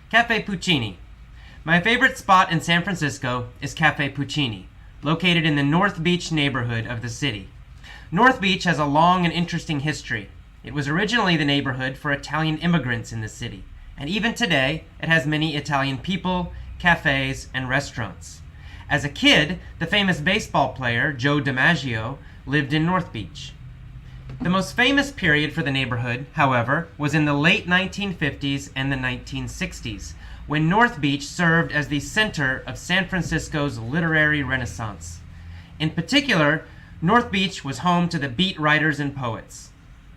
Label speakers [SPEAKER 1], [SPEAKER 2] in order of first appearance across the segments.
[SPEAKER 1] Cafe Puccini. My favorite spot in San Francisco is Cafe Puccini, located in the North Beach neighborhood of the city. North Beach has a long and interesting history. It was originally the neighborhood for Italian immigrants in the city, and even today it has many Italian people, cafes, and restaurants. As a kid, the famous baseball player Joe DiMaggio lived in North Beach. The most famous period for the neighborhood, however, was in the late 1950s and the 1960s, when North Beach served as the center of San Francisco's literary renaissance. In particular, North Beach was home to the beat writers and poets.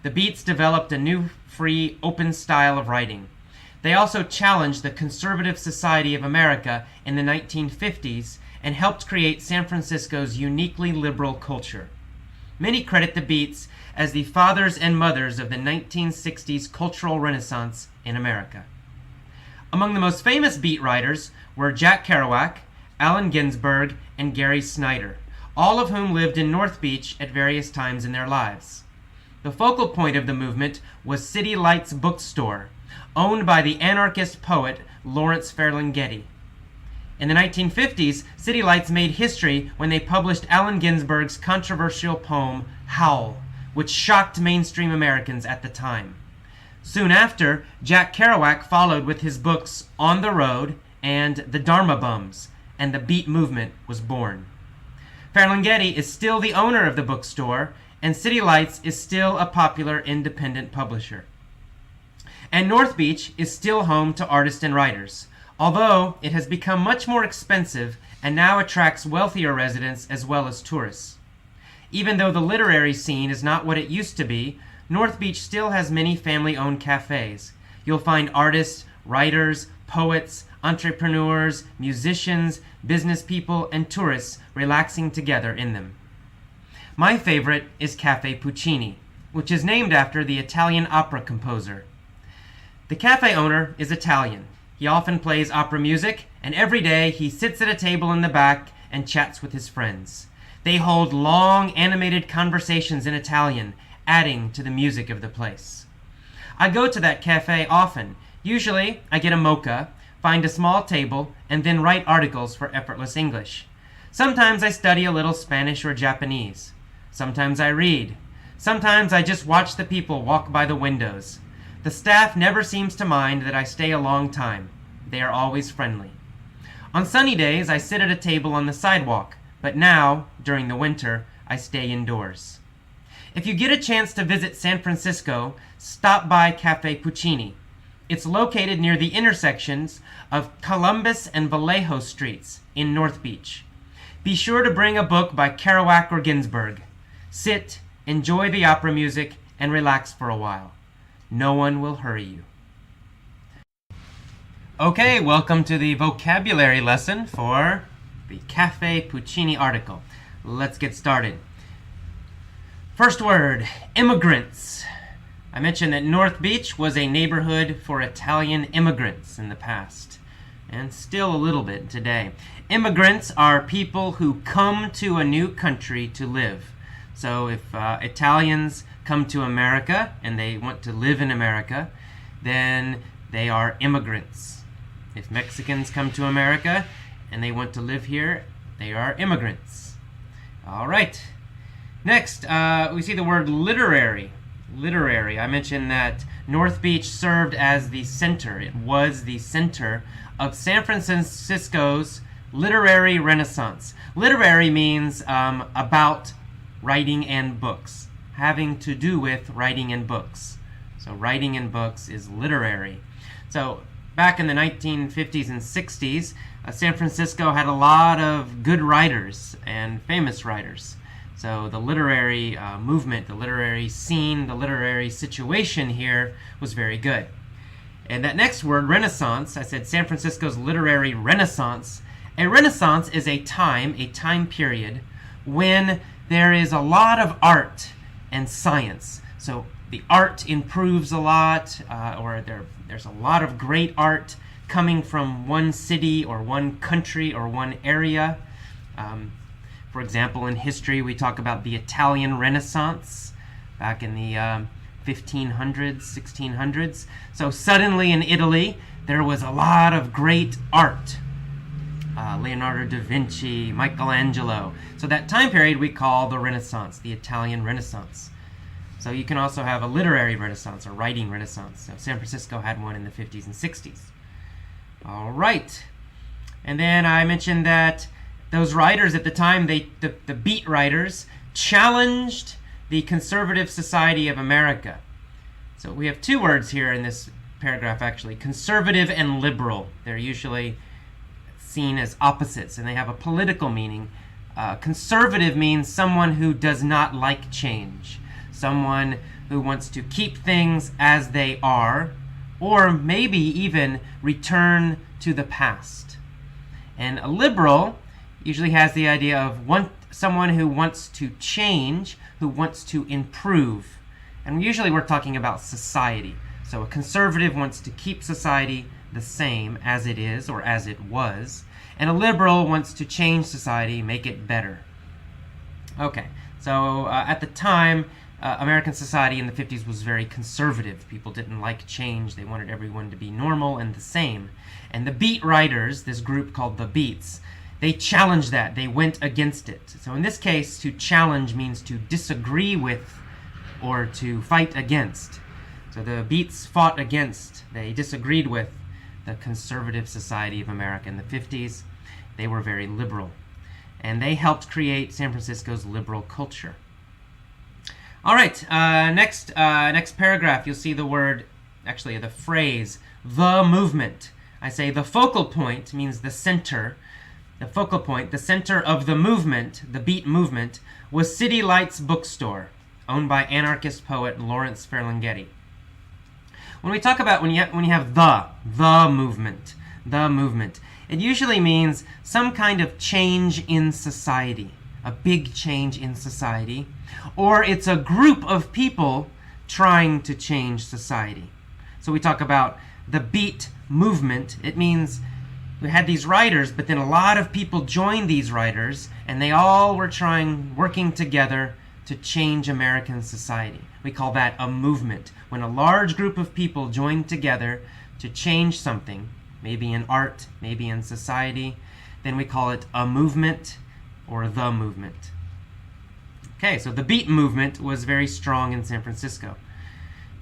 [SPEAKER 1] The Beats developed a new, free, open style of writing. They also challenged the conservative society of America in the 1950s and helped create San Francisco's uniquely liberal culture. Many credit the Beats as the fathers and mothers of the 1960s cultural renaissance in America. Among the most famous beat writers were Jack Kerouac, Allen Ginsberg, and Gary Snyder, all of whom lived in North Beach at various times in their lives. The focal point of the movement was City Lights Bookstore, owned by the anarchist poet Lawrence Ferlinghetti. In the 1950s, City Lights made history when they published Allen Ginsberg's controversial poem, Howl, which shocked mainstream Americans at the time. Soon after, Jack Kerouac followed with his books On the Road and The Dharma Bums, and the Beat movement was born. Ferlinghetti is still the owner of the bookstore, and City Lights is still a popular independent publisher. And North Beach is still home to artists and writers, although it has become much more expensive and now attracts wealthier residents as well as tourists. Even though the literary scene is not what it used to be, North Beach still has many family-owned cafes. You'll find artists, writers, poets, entrepreneurs, musicians, business people, and tourists relaxing together in them. My favorite is Cafe Puccini, which is named after the Italian opera composer. The cafe owner is Italian. He often plays opera music, and every day he sits at a table in the back and chats with his friends. They hold long, animated conversations in Italian, adding to the music of the place. I go to that cafe often. Usually, I get a mocha, find a small table, and then write articles for Effortless English. Sometimes I study a little Spanish or Japanese. Sometimes I read. Sometimes I just watch the people walk by the windows. The staff never seems to mind that I stay a long time. They are always friendly. On sunny days, I sit at a table on the sidewalk, but now, during the winter, I stay indoors. If you get a chance to visit San Francisco, stop by Cafe Puccini. It's located near the intersections of Columbus and Vallejo Streets in North Beach. Be sure to bring a book by Kerouac or Ginsberg. Sit, enjoy the opera music, and relax for a while. No one will hurry you. Okay, welcome to the vocabulary lesson for the Cafe Puccini article. Let's get started. First word, immigrants. I mentioned that North Beach was a neighborhood for Italian immigrants in the past, and still a little bit today. Immigrants are people who come to a new country to live. So if Italians come to America and they want to live in America, then they are immigrants. If Mexicans come to America and they want to live here, they are immigrants. All right. Next, we see the word literary. Literary. I mentioned that North Beach served as the center. It was the center of San Francisco's literary renaissance. Literary means about writing and books, having to do with writing and books. So writing and books is literary. So back in the 1950s and 60s, San Francisco had a lot of good writers and famous writers. So the literary movement, the literary scene, the literary situation here was very good. And that next word, Renaissance, I said San Francisco's literary renaissance. A renaissance is a time period when there is a lot of art and science. So the art improves a lot, or there's a lot of great art coming from one city or one country or one area. For example, in history, we talk about the Italian Renaissance back in the 1500s, 1600s. So suddenly in Italy, there was a lot of great art. Leonardo da Vinci, Michelangelo. So that time period we call the Renaissance, the Italian Renaissance. So you can also have a literary Renaissance, or writing Renaissance. So San Francisco had one in the 50s and 60s. All right. And then I mentioned that those writers at the time, the beat writers, challenged the conservative society of America. So we have two words here in this paragraph, actually, conservative and liberal. They're usually seen as opposites, and they have a political meaning. Conservative means someone who does not like change, someone who wants to keep things as they are, or maybe even return to the past. And a liberal usually has the idea of someone who wants to change, who wants to improve. And usually we're talking about society. So a conservative wants to keep society the same as it is or as it was. And a liberal wants to change society, make it better. Okay, so at the time, American society in the 50s was very conservative. People didn't like change. They wanted everyone to be normal and the same. And the beat writers, this group called the Beats, they challenged that. They went against it. So in this case, to challenge means to disagree with or to fight against. So the Beats fought against, they disagreed with the conservative society of America in the 50s. They were very liberal. And they helped create San Francisco's liberal culture. All right, next paragraph, you'll see the word, actually the phrase, the movement. I say the focal point means the center. The focal point, the center of the movement, the beat movement, was City Lights Bookstore, owned by anarchist poet Lawrence Ferlinghetti. When we talk about, when you have the movement, it usually means some kind of change in society, a big change in society, or it's a group of people trying to change society. So we talk about the beat movement. It means we had these writers, but then a lot of people joined these writers, and they all were working together to change American society. We call that a movement. When a large group of people join together to change something, maybe in art, maybe in society, then we call it a movement or the movement. Okay, so the beat movement was very strong in San Francisco.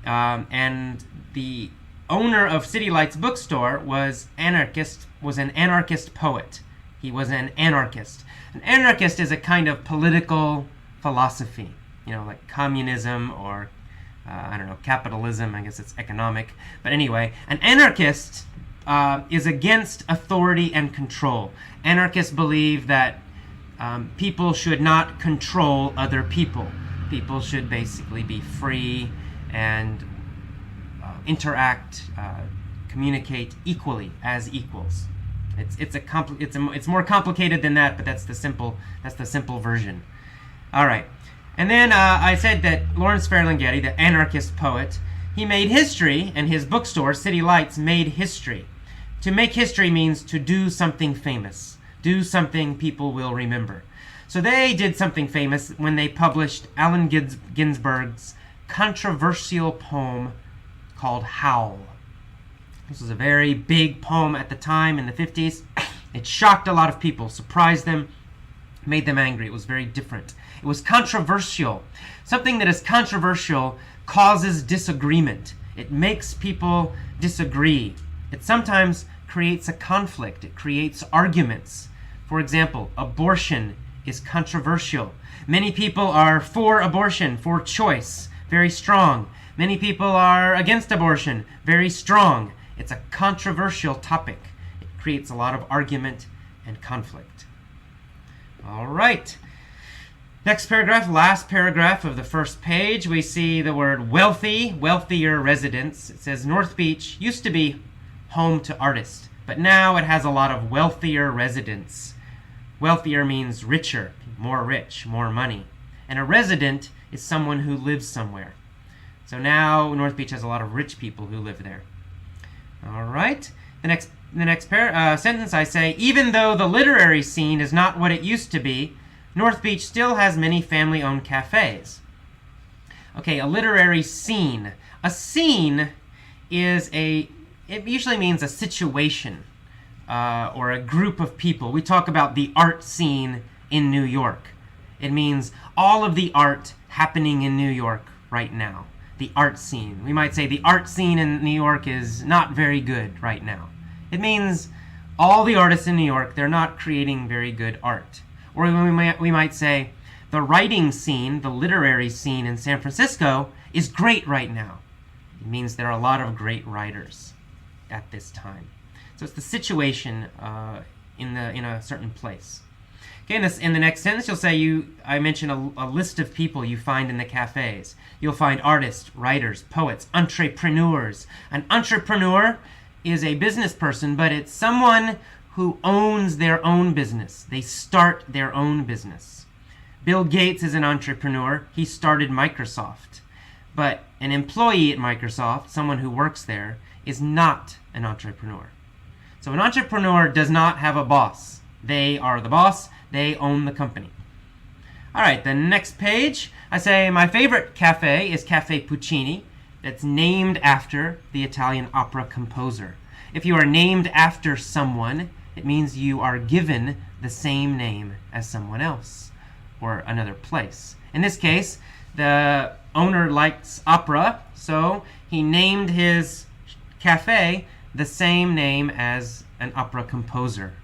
[SPEAKER 1] And the owner of City Lights Bookstore was an anarchist poet. He was an anarchist. An anarchist is a kind of political philosophy, like communism or, capitalism. I guess it's economic. But anyway, an anarchist is against authority and control. Anarchists believe that people should not control other people. People should basically be free and interact, communicate equally as equals. It's more complicated than that, but that's the simple version. All right, and then I said that Lawrence Ferlinghetti, the anarchist poet, he made history, and his bookstore, City Lights, made history. To make history means to do something famous, do something people will remember. So they did something famous when they published Allen Ginsberg's controversial poem called Howl. This was a very big poem at the time in the 50s. It shocked a lot of people, surprised them, made them angry. It was very different. It was controversial. Something that is controversial causes disagreement. It makes people disagree. It sometimes creates a conflict. It creates arguments. For example, abortion is controversial. Many people are for abortion, for choice, very strong. Many people are against abortion, very strong. It's a controversial topic. It creates a lot of argument and conflict. All right. Next paragraph, last paragraph of the first page, we see the word wealthy, wealthier residents. It says North Beach used to be home to artists, but now it has a lot of wealthier residents. Wealthier means richer, more rich, more money. And a resident is someone who lives somewhere. So now North Beach has a lot of rich people who live there. All right. The next sentence I say, even though the literary scene is not what it used to be, North Beach still has many family-owned cafes. Okay, a literary scene. A scene is it usually means a situation or a group of people. We talk about the art scene in New York. It means all of the art happening in New York right now. The art scene. We might say the art scene in New York is not very good right now. It means all the artists in New York, they're not creating very good art. Or we might say the writing scene, the literary scene in San Francisco is great right now. It means there are a lot of great writers at this time. So it's the situation in a certain place. Okay, in the next sentence, you'll say I mention a list of people you find in the cafes. You'll find artists, writers, poets, entrepreneurs. An entrepreneur is a business person, but it's someone who owns their own business. They start their own business. Bill Gates is an entrepreneur. He started Microsoft. But an employee at Microsoft, someone who works there, is not an entrepreneur. So an entrepreneur does not have a boss. They are the boss. They own the company. All right, the next page, I say my favorite cafe is Cafe Puccini. That's named after the Italian opera composer. If you are named after someone, it means you are given the same name as someone else or another place. In this case, the owner likes opera, so he named his cafe the same name as an opera composer.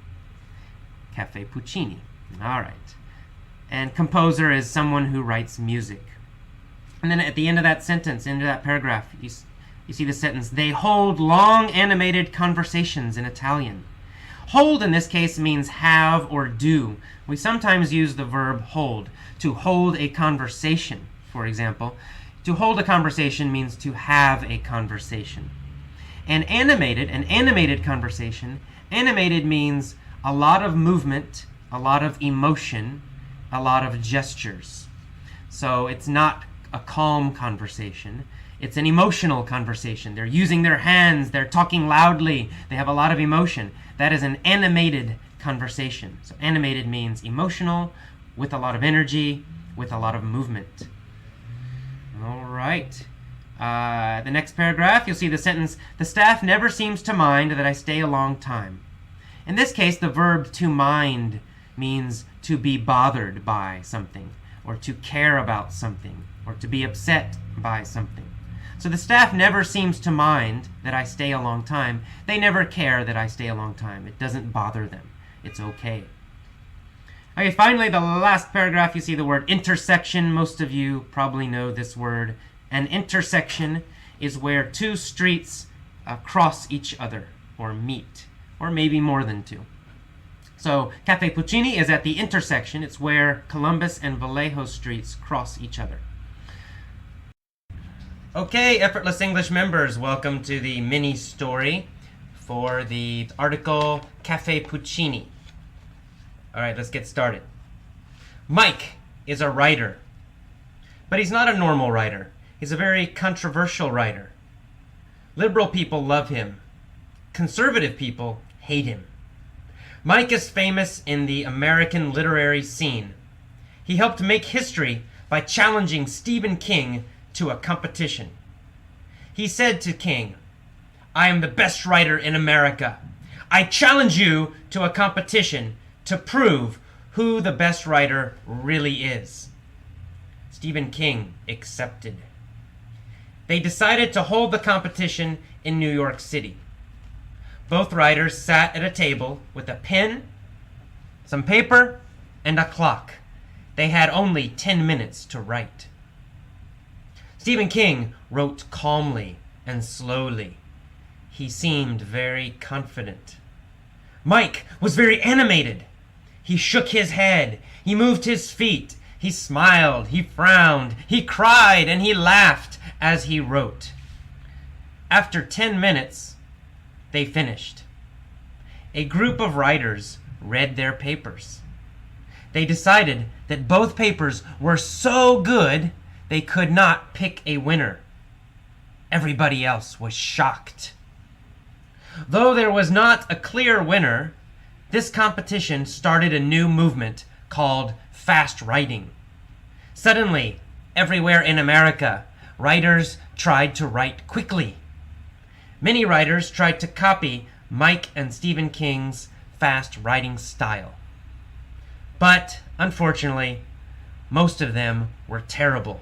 [SPEAKER 1] Cafe Puccini. All right. And composer is someone who writes music. And then at the end of that sentence, end of that paragraph, you see the sentence, they hold long animated conversations in Italian. Hold in this case means have or do. We sometimes use the verb hold. To hold a conversation, for example. To hold a conversation means to have a conversation. And an animated conversation, animated means a lot of movement, a lot of emotion, a lot of gestures. So it's not a calm conversation. It's an emotional conversation. They're using their hands. They're talking loudly. They have a lot of emotion. That is an animated conversation. So animated means emotional, with a lot of energy, with a lot of movement. All right. The next paragraph, you'll see the sentence, the staff never seems to mind that I stay a long time. In this case, the verb to mind means to be bothered by something, or to care about something, or to be upset by something. So the staff never seems to mind that I stay a long time. They never care that I stay a long time. It doesn't bother them. It's okay. Okay, finally, the last paragraph, you see the word intersection. Most of you probably know this word. An intersection is where two streets cross each other, or meet, or maybe more than two. So Cafe Puccini is at the intersection. It's where Columbus and Vallejo streets cross each other. Okay, Effortless English members, welcome to the mini story for the article Cafe Puccini. All right, let's get started. Mike is a writer, but he's not a normal writer. He's a very controversial writer. Liberal people love him. Conservative people hate him. Mike is famous in the American literary scene. He helped make history by challenging Stephen King to a competition. He said to King, I am the best writer in America. I challenge you to a competition to prove who the best writer really is. Stephen King accepted. They decided to hold the competition in New York City. Both writers sat at a table with a pen, some paper, and a clock. They had only 10 minutes to write. Stephen King wrote calmly and slowly. He seemed very confident. Mike was very animated. He shook his head. He moved his feet. He smiled. He frowned. He cried and he laughed as he wrote. After 10 minutes, they finished. A group of writers read their papers. They decided that both papers were so good they could not pick a winner. Everybody else was shocked. Though there was not a clear winner, this competition started a new movement called fast writing. Suddenly, everywhere in America, writers tried to write quickly. Many writers tried to copy Mike and Stephen King's fast writing style. But, unfortunately, most of them were terrible.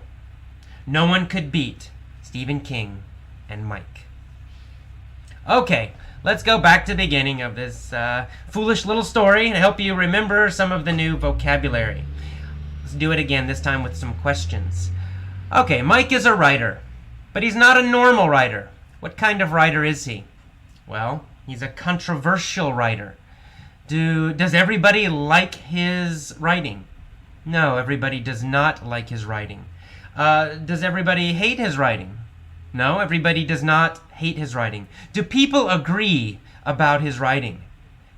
[SPEAKER 1] No one could beat Stephen King and Mike. Okay, let's go back to the beginning of this foolish little story and help you remember some of the new vocabulary. Let's do it again, this time with some questions. Okay, Mike is a writer, but he's not a normal writer. What kind of writer is he? Well, he's a controversial writer. Does everybody like his writing? No, everybody does not like his writing. Does everybody hate his writing? No, everybody does not hate his writing. Do people agree about his writing?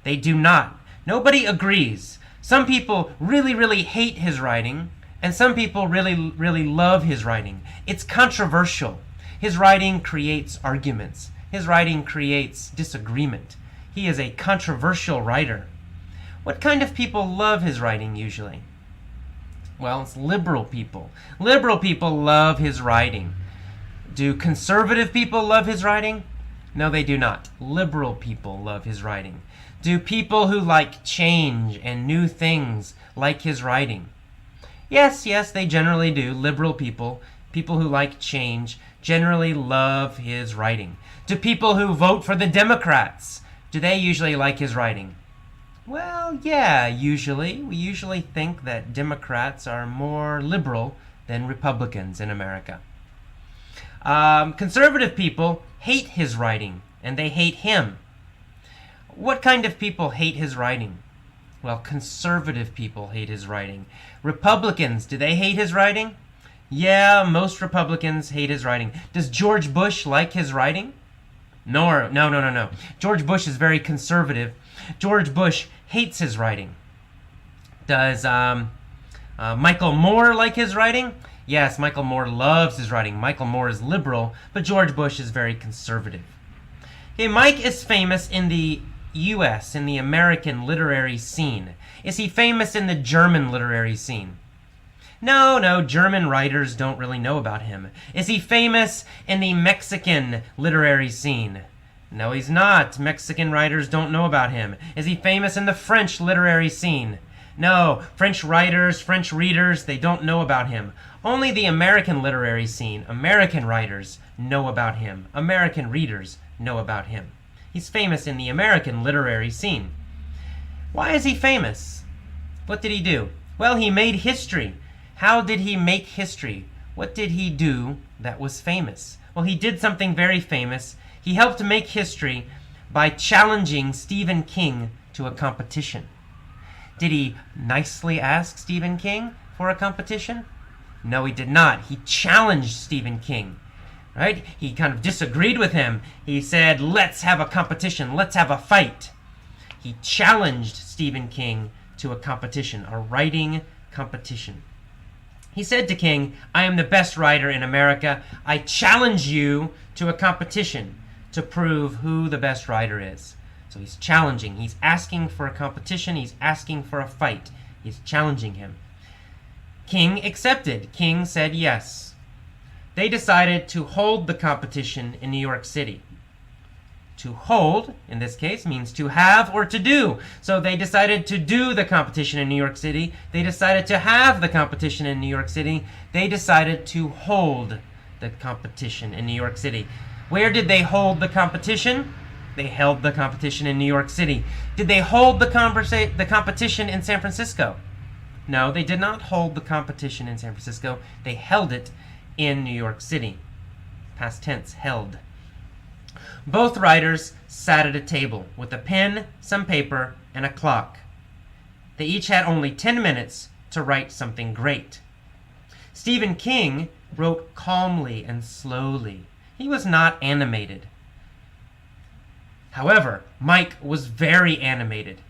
[SPEAKER 1] They do not. Nobody agrees. Some people really, really hate his writing, and some people really, really love his writing. It's controversial. His writing creates arguments. His writing creates disagreement. He is a controversial writer. What kind of people love his writing usually? Well, it's liberal people. Liberal people love his writing. Do conservative people love his writing? No, they do not. Liberal people love his writing. Do people who like change and new things like his writing? Yes, they generally do. Liberal people, people who like change, generally love his writing. Do people who vote for the Democrats, do they usually like his writing? Well, yeah, usually. We usually think that Democrats are more liberal than Republicans in America. Conservative people hate his writing, and they hate him. What kind of people hate his writing? Well, conservative people hate his writing. Republicans, do they hate his writing? Yeah, most Republicans hate his writing. Does George Bush like his writing? No. George Bush is very conservative. George Bush hates his writing. Does Michael Moore like his writing? Yes, Michael Moore loves his writing. Michael Moore is liberal, but George Bush is very conservative. Okay, Mike is famous in the U.S., in the American literary scene. Is he famous in the German literary scene? No, German writers don't really know about him. Is he famous in the Mexican literary scene? No, he's not. Mexican writers don't know about him. Is he famous in the French literary scene? No, French writers, French readers, they don't know about him. Only the American literary scene, American writers know about him. American readers know about him. He's famous in the American literary scene. Why is he famous? What did he do? Well, he made history. How did he make history? What did he do that was famous? Well, he did something very famous. He helped make history by challenging Stephen King to a competition. Did he nicely ask Stephen King for a competition? No, he did not. He challenged Stephen King. Right? He kind of disagreed with him. He said, let's have a competition. Let's have a fight. He challenged Stephen King to a competition, a writing competition. He said to King, I am the best writer in America. I challenge you to a competition to prove who the best writer is. So he's challenging. He's asking for a competition. He's asking for a fight. He's challenging him. King accepted. King said yes. They decided to hold the competition in New York City. To hold, in this case, means to have or to do. So they decided to do the competition in New York City. They decided to have the competition in New York City. They decided to hold the competition in New York City. Where did they hold the competition? They held the competition in New York City. Did they hold the competition in San Francisco? No, they did not hold the competition in San Francisco. They held it in New York City. Past tense, held. Both writers sat at a table with a pen, some paper, and a clock. They each had only 10 minutes to write something great. Stephen King wrote calmly and slowly. He was not animated. However, Mike was very animated.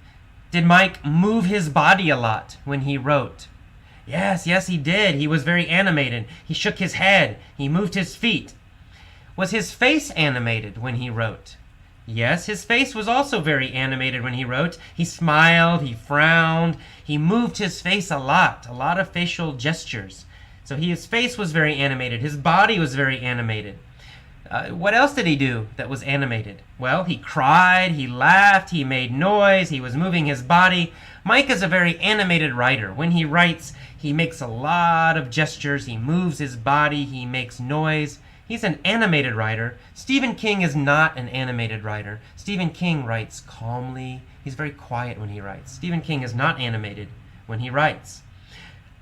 [SPEAKER 1] Did Mike move his body a lot when he wrote? Yes, he did. He was very animated. He shook his head. He moved his feet. Was his face animated when he wrote? Yes, his face was also very animated when he wrote. He smiled, he frowned, he moved his face a lot of facial gestures. So his face was very animated. His body was very animated. What else did he do that was animated? Well, he cried, he laughed, he made noise, he was moving his body. Mike is a very animated writer. When he writes, he makes a lot of gestures, he moves his body, he makes noise. He's an animated writer. Stephen King is not an animated writer. Stephen King writes calmly. He's very quiet when he writes. Stephen King is not animated when he writes.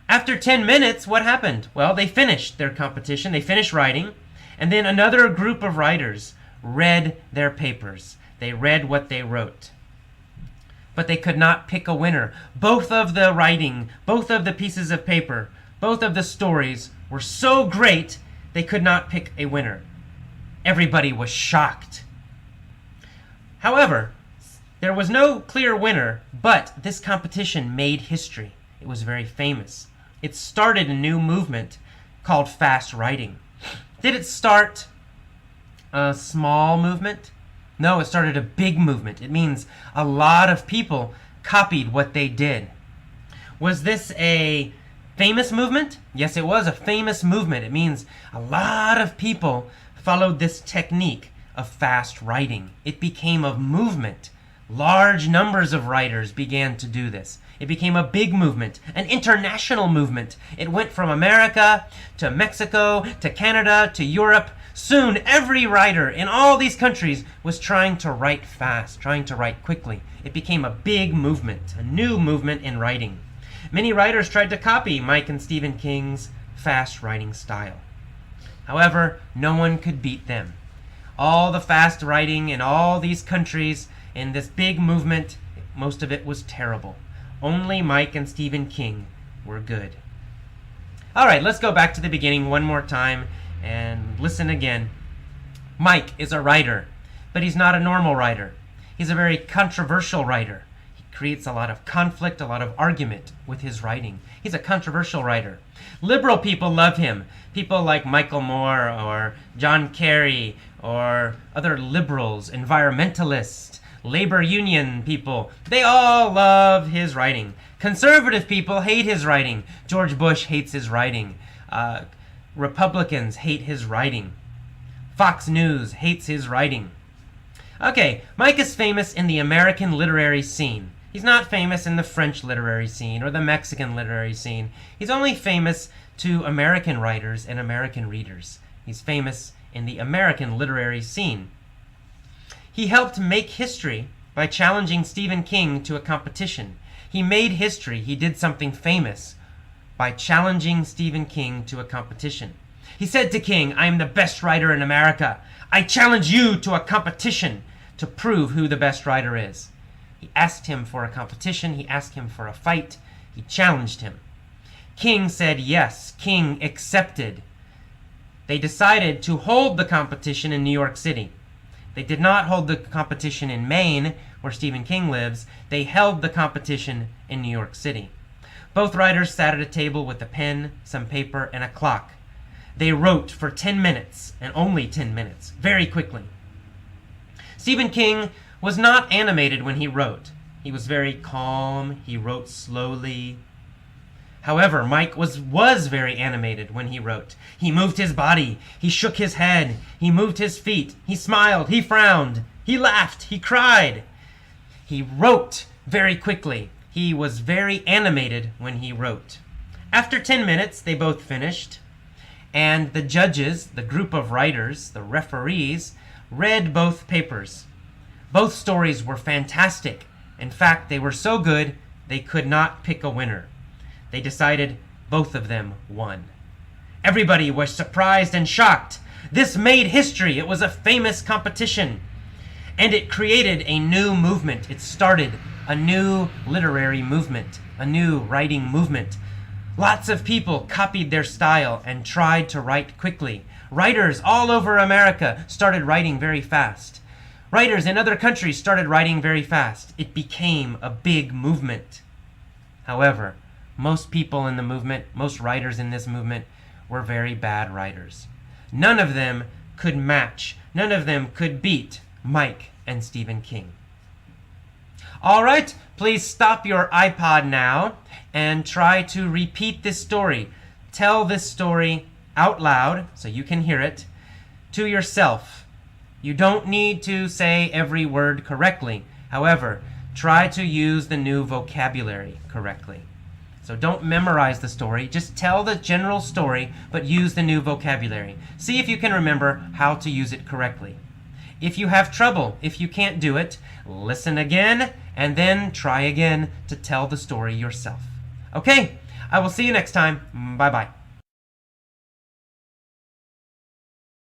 [SPEAKER 1] After 10 minutes, what happened? Well, they finished their competition. They finished writing. And then another group of writers read their papers. They read what they wrote. But they could not pick a winner. Both of the writing, both of the pieces of paper, both of the stories were so great, they could not pick a winner. Everybody was shocked. However, there was no clear winner, but this competition made history. It was very famous. It started a new movement called fast writing. Did it start a small movement? No, it started a big movement. It means a lot of people copied what they did. Was this a famous movement? Yes, it was a famous movement. It means a lot of people followed this technique of fast writing. It became a movement. Large numbers of writers began to do this. It became a big movement, an international movement. It went from America to Mexico to Canada to Europe. Soon, every writer in all these countries was trying to write fast, trying to write quickly. It became a big movement, a new movement in writing. Many writers tried to copy Mike and Stephen King's fast writing style. However, no one could beat them. All the fast writing in all these countries in this big movement, most of it was terrible. Only Mike and Stephen King were good. All right, let's go back to the beginning one more time and listen again. Mike is a writer, but he's not a normal writer. He's a very controversial writer. He creates a lot of conflict, a lot of argument with his writing. He's a controversial writer. Liberal people love him. People like Michael Moore or John Kerry or other liberals, environmentalists, labor union people, they all love his writing. Conservative people hate his writing. George Bush hates his writing. Republicans hate his writing. Fox News hates his writing. Okay, Mike is famous in the American literary scene. He's not famous in the French literary scene or the Mexican literary scene. He's only famous to American writers and American readers. He's famous in the American literary scene. He helped make history by challenging Stephen King to a competition. He made history. He did something famous by challenging Stephen King to a competition. He said to King, "I am the best writer in America. I challenge you to a competition to prove who the best writer is." He asked him for a competition. He asked him for a fight. He challenged him. King said yes. King accepted. They decided to hold the competition in New York City. They did not hold the competition in Maine, where Stephen King lives. They held the competition in New York City. Both writers sat at a table with a pen, some paper, and a clock. They wrote for 10 minutes, and only 10 minutes, very quickly. Stephen King was not animated when he wrote. He was very calm. He wrote slowly. However, Mike was very animated when he wrote. He moved his body. He shook his head. He moved his feet. He smiled. He frowned. He laughed. He cried. He wrote very quickly. He was very animated when he wrote. After 10 minutes, they both finished, and the judges, the group of writers, the referees, read both papers. Both stories were fantastic. In fact, they were so good, they could not pick a winner. They decided both of them won. Everybody was surprised and shocked. This made history. It was a famous competition. And it created a new movement. It started a new literary movement, a new writing movement. Lots of people copied their style and tried to write quickly. Writers all over America started writing very fast. Writers in other countries started writing very fast. It became a big movement. However, most people in the movement, most writers in this movement, were very bad writers. None of them could match, none of them could beat Mike and Stephen King. All right, please stop your iPod now and try to repeat this story. Tell this story out loud so you can hear it to yourself. You don't need to say every word correctly. However, try to use the new vocabulary correctly. So don't memorize the story. Just tell the general story, but use the new vocabulary. See if you can remember how to use it correctly. If you have trouble, if you can't do it, listen again and then try again to tell the story yourself. Okay, I will see you next time. Bye-bye.